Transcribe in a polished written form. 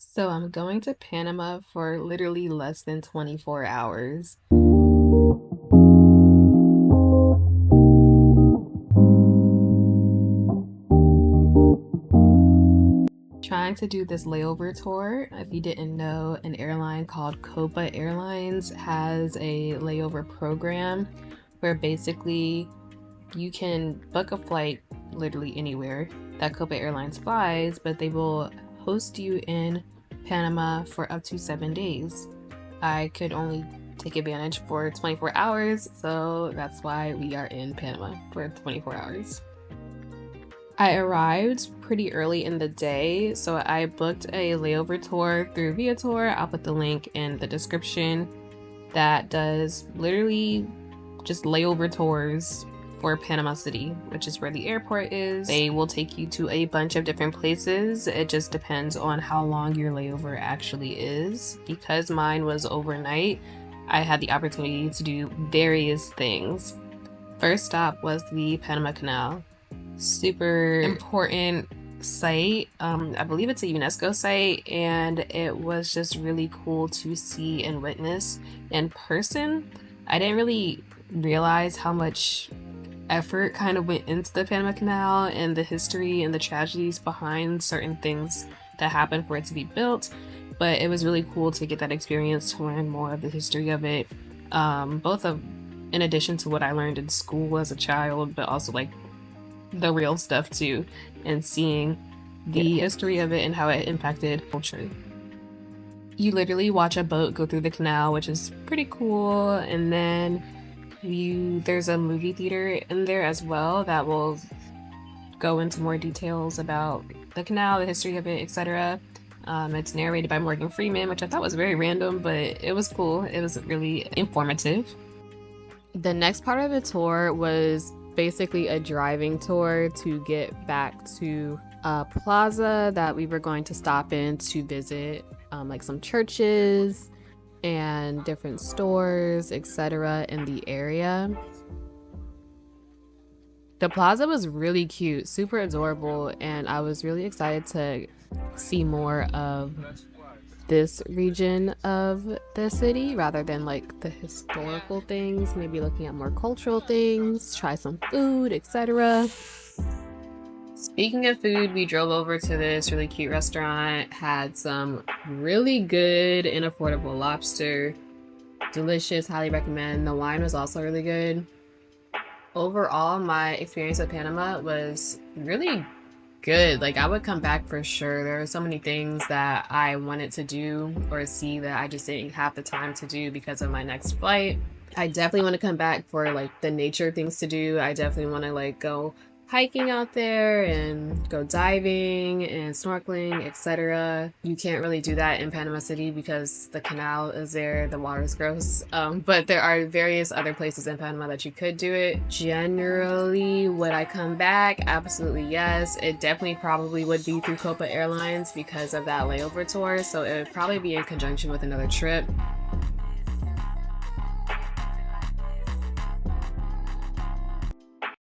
So I'm going to Panama for literally less than 24 hours. Trying to do this layover tour. If you didn't know, an airline called Copa Airlines has a layover program where basically you can book a flight literally anywhere that Copa Airlines flies, but they will host you in Panama for up to 7 days. I could only take advantage for 24 hours, so that's why we are in Panama for 24 hours. I arrived pretty early in the day, so I booked a layover tour through Viator. I'll put the link in the description that does literally just layover tours for Panama City, which is where the airport is. They will take you to a bunch of different places. It just depends on how long your layover actually is. Because mine was overnight, I had the opportunity to do various things. First stop was the Panama Canal. Super important site. I believe it's a UNESCO site, and it was just really cool to see and witness in person. I didn't really realize how much effort kind of went into the Panama Canal and the history and the tragedies behind certain things that happened for it to be built. But it was really cool to get that experience to learn more of the history of it, both of in addition to what I learned in school as a child, but also like the real stuff too, and seeing the history of it and how it impacted culture. You literally watch a boat go through the canal, which is pretty cool, and then there's a movie theater in there as well that will go into more details about the canal, the history of it, etc. It's narrated by Morgan Freeman, which I thought was very random, but it was cool. It was really informative. The next part of the tour was basically a driving tour to get back to a plaza that we were going to stop in to visit, like some churches and different stores, etc. in the area. The plaza was really cute, super adorable, and I was really excited to see more of this region of the city rather than like the historical things, maybe looking at more cultural things, try some food, etc. Speaking of food, we drove over to this really cute restaurant, had some really good and affordable lobster. Delicious, highly recommend. The wine was also really good. Overall, my experience at Panama was really good. Like, I would come back for sure. There are so many things that I wanted to do or see that I just didn't have the time to do because of my next flight. I definitely want to come back for like the nature things to do. I definitely want to like go hiking out there and go diving and snorkeling, etc. You can't really do that in Panama City because the canal is there, the water is gross. But there are various other places in Panama that you could do it. Generally, would I come back? Absolutely yes. It definitely probably would be through Copa Airlines because of that layover tour, so it would probably be in conjunction with another trip.